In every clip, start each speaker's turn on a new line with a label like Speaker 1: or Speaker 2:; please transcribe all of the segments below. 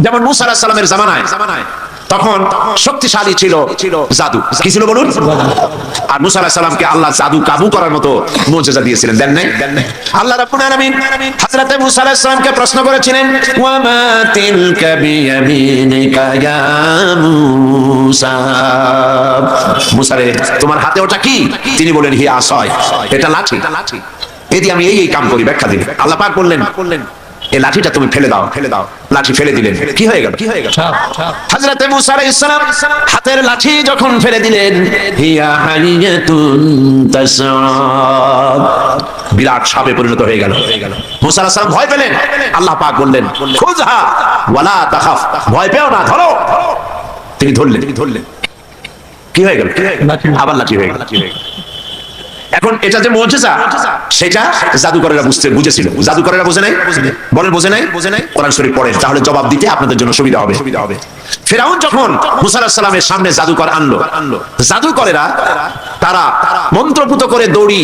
Speaker 1: যেমন মুসা আলাইহিস সালামের জামানায় তখন শক্তিশালী ছিল জাদু। কি ছিল বলুন? আর মুসা আলাইহিস সালামকে আল্লাহ জাদু কাবু করার মতো মুজিজা দিয়েছিলেন, দেন নাই? আল্লাহ রাব্বুল আলামিন হযরত মুসা আলাইহিস সালামকে প্রশ্ন করেছিলেন, ওয়া মা তিলকা বিয়ামিনিকা ইয়া মুসা, মুসা রে তোমার হাতে ওটা কি? তিনি বলেন হিয়া আসায়, এটা লাঠি, এদি আমি এই কাম করি। ব্যাখ্যা দিলেন আল্লাহ পাক বললেন এই লাঠিটা তুমি ফেলে দাও। লাঠি ফেলে দিলেন, কি হয়ে গেল? হযরত মুসা আলাইহিস সালাম হাতের লাঠি যখন ফেলে দিলেন, হিয়া হাইয়াতুন তাসআব, বিরাট সাপে পরিণত হয়ে গেল। মুসা আলাইহিস সালাম ভয় পেলেন। আল্লাহ পাক বললেন খুযহা ওয়ালা তাখাফ, ভয় পেও না, ধরো। তিনি ধরলেন, কি হয়ে গেল? আবার লাঠি হয়ে গেল। এখন এটা যে মুজিজা, সেটা জাদুকরেরা বুঝেছিল। জাদুকরেরা বোঝে নাই? বলেন বোঝে নাই? কোরআন শরীফ পড়েন, তাহলে জবাব দিতে আপনাদের জন্য সুবিধা হবে। ফিরআউন যখন মুসা আলাইহিস সালামের সামনে জাদুকর আনলো, জাদুকরেরা তারা মন্ত্রপুত করে দড়ি,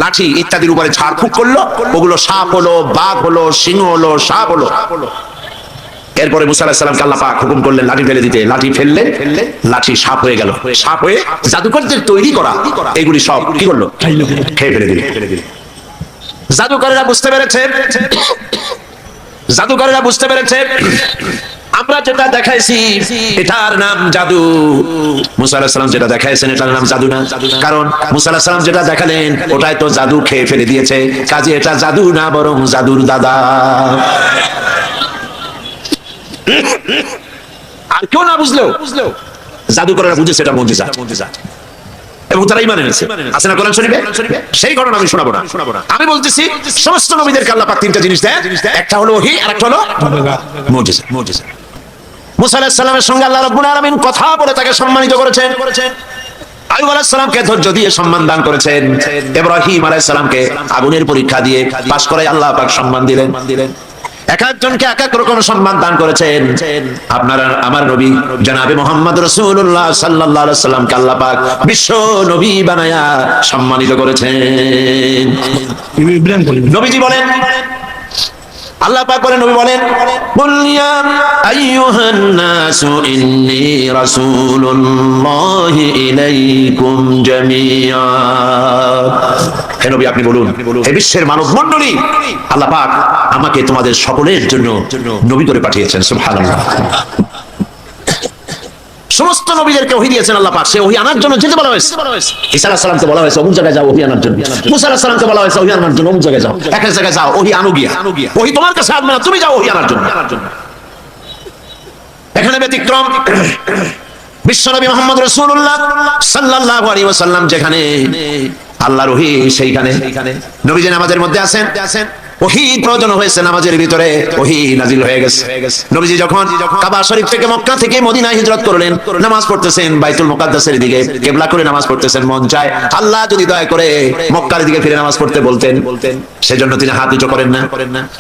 Speaker 1: লাঠি ইত্যাদির উপরে ঝাড়ফুঁক করলো। ওগুলো সাপ হলো, বাঘ হলো, সিংহ হলো, সাপ হলো। এরপরে মুসা আলাইহিস সালামকে আল্লাহ পাক হুকুম করলেন লাঠি ফেলে দিতে। লাঠি ফেললে লাঠি সাপ হয়ে গেল। সাপ হয়ে জাদুকরদের তৈরি করা এগুলি সব কি করলো? খেয়ে ফেলে দিল। জাদুকরেরা বুঝতে পেরেছে আমরা যেটা দেখাইছি এটার নাম জাদু। মুসা আলাইহিস সালাম যেটা দেখাইছেন এটার নাম জাদু না, কারণ মুসা আলাইহিস সালাম যেটা দেখালেন ওটাই তো জাদু খেয়ে ফেলে দিয়েছে। কাজে এটা জাদু না, বরং জাদুর দাদা। আর কেউ না বুঝলেও জাদুকরেরা বুঝেছে এটা মুজিজা, এবং তারা ঈমান এনেছে। আছে না কোরআন শরীফে? সেই ঘটনা আমি শোনাবো না। আমি বলতেছি সমস্ত নবীদেরকে আল্লাহ পাক তিনটা জিনিস দেন, একটা হলো ওহী, আর একটা হলো মুজিজা। মুসা আলাইহিস সালামের সঙ্গে আল্লাহ রাব্বুল আলামিন কথা বলে তাকে সম্মানিত করেছেন। আইয়ুব আলাইহিস সালামকে ধৈর্য দিয়ে সম্মান দান করেছেন। ইব্রাহিম আলাইহিস সালামকে আগুনের পরীক্ষা দিয়ে পাস করায় আল্লাহ পাক সম্মান দিলেন। এক একজনকে এক এক রকম সম্মান দান করেছেন। আপনার আমার নবী জনাবে মুহাম্মদ রাসূলুল্লাহ সাল্লাল্লাহু আলাইহি ওয়াসাল্লামকে আল্লাহ পাক বিশ্ব নবী বানায়া সম্মানিত করেছেন। নবীজি বলেন, আল্লাহ পাক বলেন, নবী বলেন, কুল ইয়া আইয়ুহান নাসু ইন্নী রাসূলুল্লাহি ইলাইকুম জামিআ। হে নবী আপনি বলুন, হে বিশ্বের মানব মণ্ডলী, আল্লাহ পাক আমাকে তোমাদের সকলের জন্য নবী করে পাঠিয়েছেন। সুবহানাল্লাহ। সমস্ত নবীদেরকে ওহী দিয়েছেন আল্লাহ পাক, সে ওহী আনার জন্য যেতে বলা হয়েছে। ঈসা আলাইহিস সালামকে বলা হয়েছে অমুক জায়গায় যাও ওহী আনার জন্য। মুসা আলাইহিস সালামকে বলা হয়েছে ওহী আনার জন্য অমুক জায়গায় যাও। এক এক জায়গায় যাও, ওহী আনো গিয়া। ওহী তোমার কাছে আসবে না, তুমি যাও ওহী আনার জন্য। এখানে ব্যতিক্রম বিশ্বনবী মুহাম্মদ রাসূলুল্লাহ সাল্লাল্লাহু আলাইহি ওয়াসাল্লাম যেখানে আল্লাহর ওহী সেইখানে নবীজি নামাজের মধ্যে আছেন, ওহী প্রয়োজন হয়েছে, নামাজের ভিতরে ওহী নাজিল হয়ে গেছে। নবীজি যখন কাবা শরীফ থেকে মক্কা থেকে মদিনায় হিজরত করলেন, নামাজ পড়তেছেন বাইতুল মুকাদ্দাসের দিকে কিবলা করে নামাজ পড়তেছেন। মন চায় আল্লাহ যদি দয়া করে মক্কার দিকে ফিরে নামাজ পড়তে বলতেন, সেজন্য তিনি হাত উঁচু করেন না,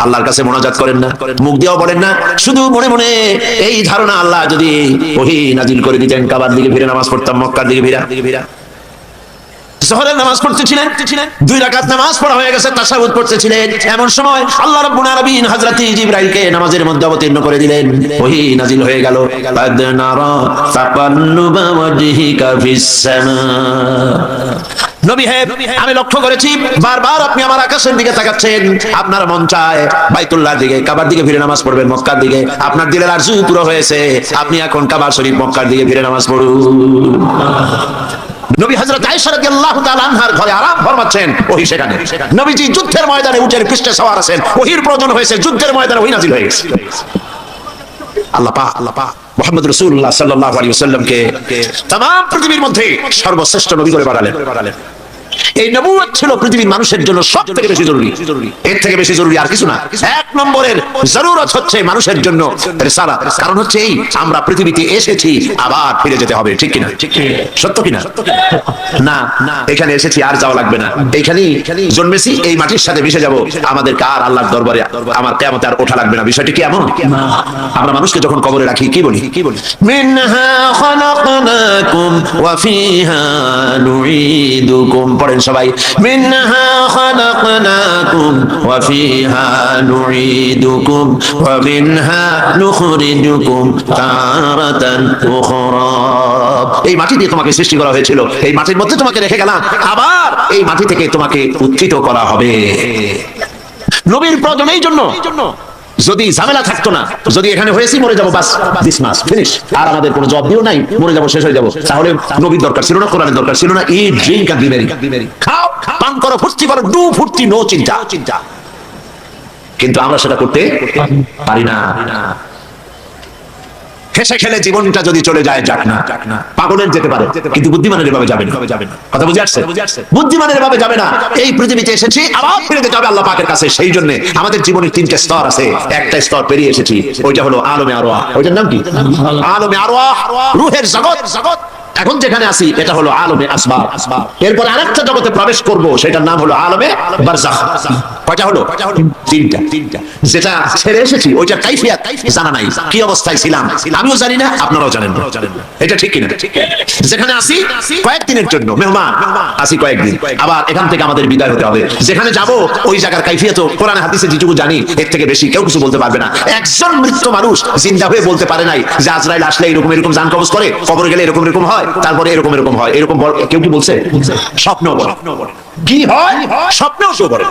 Speaker 1: আল্লাহর কাছে মোনাজাত করেন না, মুখ দিয়েও বলেন না, শুধু মনে মনে এই ধারণা আল্লাহ যদি ওহী নাজিল করে দিতেন কাবার দিকে ফিরে নামাজ পড়তাম, মক্কার দিকে ফিরা। জোহরের নামাজ পড়তেছিলেন, 2 রাকাত নামাজ পড়া হয়ে গেছে, তাশাহুদ পড়তেছিলেন। এমন সময় আল্লাহ রাব্বুল আলামিন হযরত জিবরাইলকে নামাজের মধ্যে অবতীর্ণ করে দিলেন, ওহী নাজিল হয়ে গেল। কাদ নারা তাকাল্লুবা ওয়াজহিকা ফিস সামা। নবী হে, আমি লক্ষ্য করেছি বারবার আপনি আমার আকাশের দিকে তাকাচ্ছেন। আপনার মন চায় বাইতুল্লাহর দিকে, কাবার দিকে ফিরে নামাজ পড়বেন, মক্কার দিকে। আপনার দিলের আরজু পুরো হয়েছে, আপনি এখন কাবা শরীফ মক্কার দিকে ফিরে নামাজ পড়ুন। নবী হযরত আয়েশা রাদিয়াল্লাহু তাআলা আনহার ঘরে আরাম ফরমাচ্ছেন, ওহী সেখানে। নবীজি যুদ্ধের ময়দানে উটের পৃষ্ঠে সওয়ার আছেন, ওহীর প্রয়োজন হয়েছে, যুদ্ধের ময়দানে ওহী নাজিল হয়ে গেছে। আল্লাহ পাক মুহাম্মদ রাসূলুল্লাহ সাল্লাল্লাহু আলাইহি ওয়াসাল্লামকে तमाम পৃথিবীর মধ্যে সর্বশ্রেষ্ঠ নবী করে বানালেন। এই নবুয়ত ছিল পৃথিবীর মানুষের জন্য সবথেকে বেশি জরুরি, এর থেকে বেশি জরুরি আর কিছু না। এক নম্বরের জরুরত হচ্ছে মানুষের জন্য রিসালাত। কারণ হচ্ছে এই আমরা পৃথিবীতে এসেছি, আবার ফিরে যেতে হবে, ঠিক কিনা? সত্য কিনা? না, এখানে এসেছি আর যাওয়া লাগবে না, এইখানেই জন্মেছি, এই মাটির সাথে মিশে যাব, আমাদের কার আল্লাহর দরবারে আমার কিয়ামতে আর ওঠা লাগবে না। বিষয়টি কি এমন? আমরা মানুষকে যখন কবরে রাখি কি বলি? মিনহা খালাকনাকুম ওয়া ফিহা নুঈদুকুম, পড়েন পড়েন সবাই, মিনহা খালাকনাকুম ওয়া ফিহা নুঈদুকুম ওয়া মিনহা নুখরিজুকুম তারাতান উখরা। এই মাটি দিয়ে তোমাকে সৃষ্টি করা হয়েছিল, এই মাটির মধ্যে তোমাকে রেখে গেলাম, আবার এই মাটি থেকে তোমাকে উত্থিত করা হবে। নবীর প্রয়োজন এই জন্য, যদি ঝামেলা থাকতো না, যদি এখানে হয়েছি মরে যাবো বাস, দিস মাস ফিনিশ, আর আমাদের কোনো জব দিও নাই, মরে যাবো, শেষ হয়ে যাবো, তাহলে নবীর দরকার ছিল না, কোরআনের দরকার ছিল না। ইট, ড্রিঙ্ক এন্ড বি মেরি, খাও, পান করো, ফুর্তি করো, ডু ফুর্তি, নো চিন্তা। কিন্তু আমরা সেটা করতে পারি না। হেসে খেলে জীবনটা যদি চলে যায়, যাক না, পাগলের যেতে পারে, কিন্তু বুদ্ধিমানের এভাবে যাবে না। কথা বুঝে আসছে? বুদ্ধিমানের এভাবে যাবে না। এই পৃথিবীতে এসেছি, আবার ফিরে যেতে হবে আল্লাহ পাকের কাছে। সেই জন্য আমাদের জীবনের তিনটা স্তর আছে, একটা স্তর পেরিয়ে এসেছি, ওইটা হলো আলমে আরওয়াহ। ওইটার নাম কি? আলমে আরওয়াহ, রূহের জগৎ। এখন যেখানে আছি এটা হলো আলমে আসবাব। এরপর আরেকটা জগতে প্রবেশ করব, সেটার নাম হলো আলমে বারজাখ। কয়টা হলো? তিনটা। যেটা ছেড়ে এসেছি ওইটা কাইফিয়াত জানা নাই, কি অবস্থায় ছিলাম আমিও জানি না, আপনারাও জানেন না। এটা ঠিক কিনা? যেখানে আসি কয়েকদিনের জন্য মেহমান, আসি কয়েকদিন, আবার এখান থেকে আমাদের বিদায় হতে হবে। যেখানে যাব ওই জায়গার কাইফিয়ত কোরআন হাদিসে যেটুকু জানি, এর থেকে বেশি কেউ কিছু বলতে পারবে না। একজন মৃত মানুষ জিন্দা হয়ে বলতে পারে নাই যে আজরাইল আসলে এরকম এরকম জান কবজ করে, কবরে গেলে এরকম এরকম হয়, তারপরে এরকম এরকম হয়, এরকম কেউ কি বলছে? স্বপ্ন কি হয়, স্বপ্নেও কেউ বলে।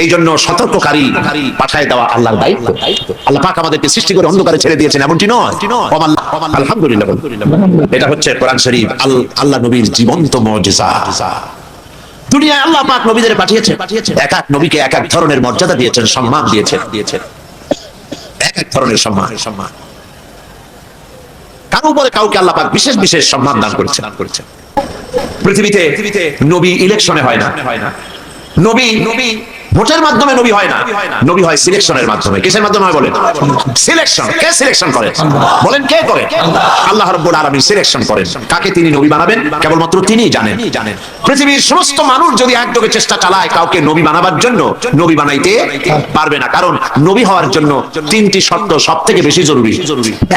Speaker 1: এই জন্য সতর্ককারী পাঠায় দেওয়া আল্লাহর দায়িত্ব। আল্লাহ পাক আমাদেরকে সৃষ্টি করে অন্ধকারে ছেড়ে দিয়েছেন, এমনটি নয়। আলহামদুলিল্লাহ, এটা হচ্ছে কোরআন শরীফ, আল্লাহ নবীর জীবন্ত মুজিজা। দুনিয়ায় আল্লাহ পাক নবীদের পাঠিয়েছেন, এক এক নবীকে এক এক ধরনের মর্যাদা দিয়েছেন, সম্মান দিয়েছেন, এক এক ধরনের সম্মান। কারো উপরে কাউকে আল্লাহ পাক বিশেষ বিশেষ সম্মান দান করেছেন। পৃথিবীতে নবী ইলেকশনে হয় না, নবী ভোটের মাধ্যমে নবী হয় না, নবী হয় সিলেকশনের মাধ্যমে। কিসের মাধ্যমে হয় বলেন? সিলেকশন। কে সিলেকশন করে বলেন? কে করে? আল্লাহ রাব্বুল আলামিন সিলেকশন করেন। কাকে তিনি নবী বানাবেন কেবলমাত্র তিনিই জানেন। পৃথিবীর সমস্ত মানুষ যদি একযোগে চেষ্টা চালায় কাউকে নবী বানাবার জন্য, নবী বানাইতে পারবে না। কারণ নবী হওয়ার জন্য তিনটি শর্ত সব থেকে বেশি জরুরি।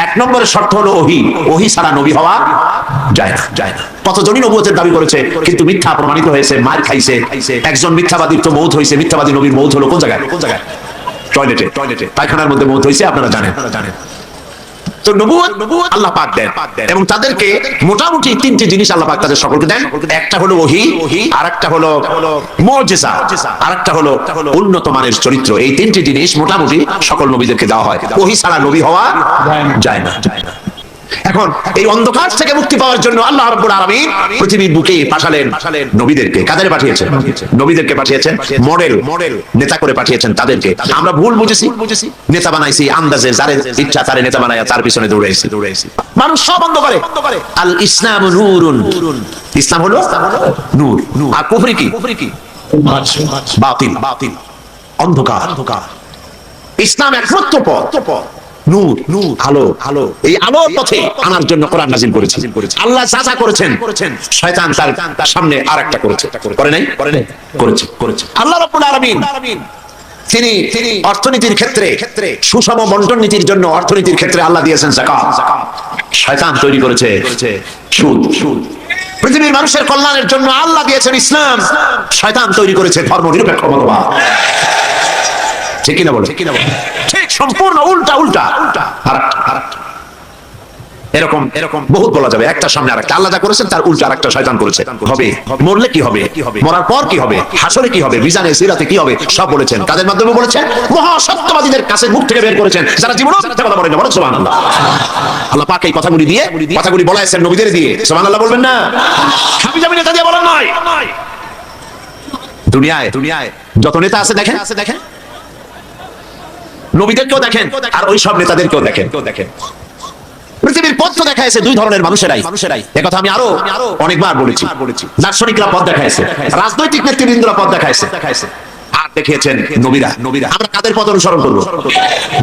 Speaker 1: এক নম্বরের শর্ত হলো ওহী। ওহী ছাড়া নবী হওয়া যায় না। কতজনই নবুয়তের দাবি করেছে কিন্তু মিথ্যা প্রমাণিত হয়েছে, মার খাইছে। একজন মিথ্যাবাদীর তো মৌত হয়েছে। মিথ্যাবাদী নবীর মৌত হলো কোন জায়গায়? টয়লেটে, পায়খানার মধ্যে মৌত হয়েছে, আপনারা জানেন। তো নবুয়ত আল্লাহ পাক দেন, এবং তাদেরকে মোটামুটি তিনটি জিনিস আল্লাহ পাক তাদের সকলকে দেন। একটা হলো ওহী, আরেকটা হলো মুজিজা, আরেকটা হলো উন্নত মানের চরিত্র। এই তিনটি জিনিস মোটামুটি সকল নবীদেরকে দেওয়া হয়। ওহী ছাড়া নবী হওয়া যায় না। এখন এই অন্ধকার থেকে মুক্তি পাওয়ার জন্য আল্লাহ রাব্বুল আলামিন পৃথিবীর বুকে পাঠালেন নবীদেরকে। কাদের পাঠিয়েছেন? নবীদেরকে পাঠিয়েছেন, মডেল নেতা করে পাঠিয়েছেন তাদেরকে। আমরা ভুল বুঝেছি, নেতা বানাইছি আন্দাজে, যারে ইচ্ছা তারে নেতা বানায়া তার পিছনে দৌড়াইছি। মানুষ সব বন্ধ করে। আল ইসলাম নূরুন, ইসলাম হলো নূর। আর কুফরি কি? বাতিল, অন্ধকার। ইসলাম একমাত্র পথ, নূর, আলো। এই আলোর পথে আনার জন্য কোরআন নাযিল করেছেন। আল্লাহ যা করেছেন, শয়তান তার সামনে আরেকটা করেছে। করে নাই? করেছে। আল্লাহ রাব্বুল আলামিন তিনি অর্থনীতির ক্ষেত্রে সুষম বন্টন নীতির জন্য অর্থনীতির ক্ষেত্রে আল্লাহ দিয়েছেন যাকাত। শয়তান তৈরি করেছে সুদ। পৃথিবীর মানুষের কল্যাণের জন্য আল্লাহ দিয়েছেন ইসলাম। শয়তান তৈরি করেছে ধর্মনিরপেক্ষ মতবাদ। ঠিক কিনা বলে? ঠিক সম্পূর্ণ উল্টা। এরকম বহুত বলা যাবে, একটা সামনে আরেকটা। আল্লাহ যা করেছেন তার উল্টা আরেকটা শয়তান করেছে। হবে, মরলে কি হবে, মরার পর কি হবে, হাসরে কি হবে, মিজানে সিরাতে কি হবে, সব বলেছেন। কাদের মাধ্যমে বলেছেন? মহা সত্যবাদীদের কাছে মুখ থেকে বের করেছেন, যারা জীবনেও মিথ্যা কথা বলেন না। বলেন সুবহানাল্লাহ। আল্লাহ পাক এই কথাগুলি বলাইছেন নবীদের দিয়ে। সুবহানাল্লাহ বলবেন না? হাবিজাবি নেতা দিয়ে বলেন নয়। দুনিয়ায় যত নেতা আছে দেখেন, নবীদেরকেও দেখেন আর ওই সব নেতাদেরকেও দেখেন। পৃথিবীর পথ তো দেখাইছে দুই ধরনের মানুষেরাই। একথা আমি আরো অনেকবার বলেছি। দার্শনিকরা পথ দেখাইছে, রাজনৈতিক নেতৃবৃন্দরা পথ দেখাইছে, আর দেখিয়েছেন নবীরা। আমরা কাদের পথ অনুসরণ করবো?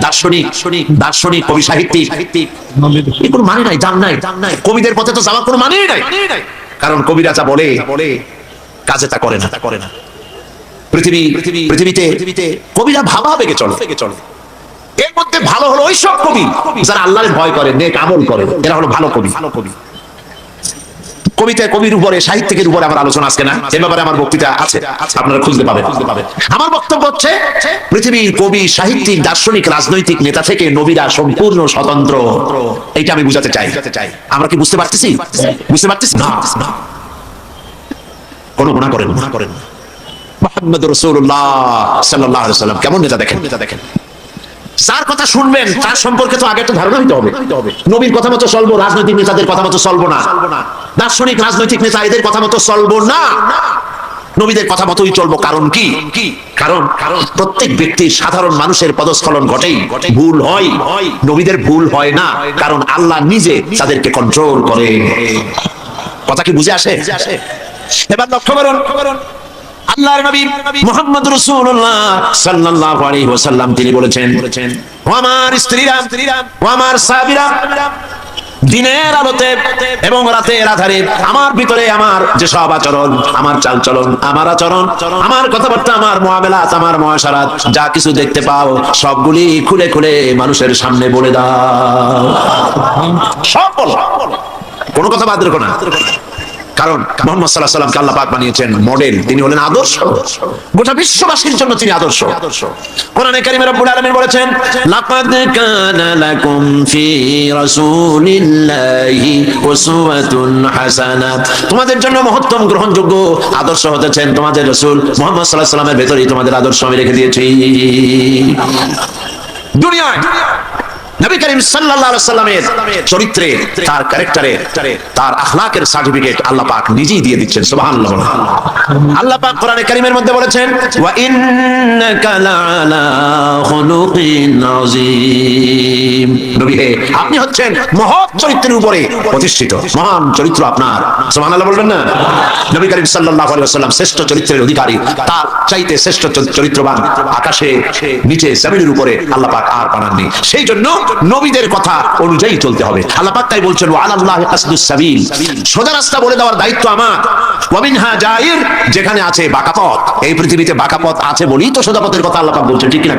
Speaker 1: দার্শনিক, কবি, সাহিত্যিক, কোনো মানে নাই, দাম নাই। কবিদের পথে তো যাওয়ার কোনো মানেই নাই। কারণ কবিরা যা বলে কাজে তা করে না। পৃথিবীতে কবিরা ভাবা বেগে চলে। এর মধ্যে ভালো হলো ওই সব কবি যারা আল্লাহর ভয় করে, নেক আমল করে, এরা হলো ভালো কবি। কবির উপরে, সাহিত্যিকের উপরে আমার আলোচনা আজকে না, এ ব্যাপারে আমার বক্তৃতা আছে, আপনারা খুঁজতে পাবেন। আমার বক্তব্য হচ্ছে পৃথিবীর কবি, সাহিত্যিক, দার্শনিক, রাজনৈতিক নেতা থেকে নবীরা সম্পূর্ণ স্বতন্ত্র। এইটা আমি বুঝাতে চাই। আমরা কি বুঝতে পারতেছি? বুঝতে পারতেছি না? কোন গুনাহ করেন না। মুহাম্মদ রাসূলুল্লাহ সাল্লাল্লাহু আলাইহি ওয়াসাল্লাম কেমন নেতা দেখেন। যার কথা শুনবেন তার সম্পর্কে তো আগে একটা ধারণা হইতে হবে। নবীর কথা মতো চলবো, রাজনৈতিক নেতাদের কথা মতো চলবো না, দার্শনিক রাজনৈতিক নেতা এদের কথা মতো চলবো না, নবীদের কথা মতোই চলবো। কারণ কি? কারণ প্রত্যেক ব্যক্তির, সাধারণ মানুষের পদস্খলন ঘটেই, ভুল হয়। নবীদের ভুল হয় না, কারণ আল্লাহ নিজে তাদেরকে কন্ট্রোল করে। কথা কি বুঝে আসে? এবার লক্ষ্য করুন, আল্লাহর নবী মুহাম্মদ রাসূলুল্লাহ সাল্লাল্লাহু আলাইহি ওয়াসাল্লাম তিনি বলেছেন, ও আমার স্ত্রীরা, ও আমার সাহাবীরা, দিনের আলোতে এবং রাতের আধারে আমার ভিতরে আমার যে সব আচরণ, আমার চালচলন, আমার আচরণ, আমার কথাবার্তা, আমার মুআমালাত, আমার মুআশারাত, যা কিছু দেখতে পাও সবগুলি খুলে খুলে মানুষের সামনে বলে দাও। সব বলো, কোনো কথা বাদ রেখো না। কারণ মুহাম্মদ সাল্লাল্লাহু আলাইহি ওয়াসাল্লামকে আল্লাহ পাক বানিয়েছেন মডেল, তিনি হলেন আদর্শ, গোটা বিশ্ববাসীর জন্য তিনি আদর্শ। কোরআনে কারীমে রব্বুল আলামিন বলেছেন, লাকাদ কানা লাকুম ফি রাসূলিল্লাহি উসওয়াতুন হাসানাহ, তোমাদের জন্য মহত্তম গ্রহণযোগ্য আদর্শ হতেছেন তোমাদের রাসূল মুহাম্মদ সাল্লাল্লাহু আলাইহি ওয়াসাল্লামের ভেতরেই তোমাদের আদর্শ আমি রেখে দিয়েছি। দুনিয়ায় নবী করিম সাল্লাল্লাহু আলাইহি ওয়াসাল্লামের চরিত্রে, তার ক্যারেক্টারে, তার আখলাকের সার্টিফিকেট আল্লাহ পাক নিজেই দিয়ে দিচ্ছেন। সুবহানাল্লাহ। আল্লাহ পাক কোরআনে কারীমের মধ্যে বলেছেন, ওয়া ইন্নাকা লাআলা খুলুকিন আযীম, নবী হে আপনি হচ্ছেন মহৎ চরিত্রের উপরে প্রতিষ্ঠিত, মহান চরিত্র আপনার। সুবহানাল্লাহ বলবেন না? নবী করিম সাল্লাল্লাহু আলাইহি ওয়াসাল্লাম শ্রেষ্ঠ চরিত্রের অধিকারী, তার চাইতে শ্রেষ্ঠ চরিত্রবান আকাশে নিচে জমিনের উপরে আল্লাহ পাক আর বানাননি। সেই জন্য নবীদের কথা অনুযায়ী চলতে হবে। আল্লাহ পাক তাই বলছেন, ওয়া আলাল্লাহি কাসদুস সাবিল, সোজা রাস্তা বলে দেওয়ার দায়িত্ব আমার। ওয়া মিনহা জাইর, যেখানে আছে বাঁকা পথ, এই পৃথিবীতে বাঁকা পথ আছে বলেই তো সোজা পথের কথা আল্লাহ পাক বলছেন, ঠিক কি না?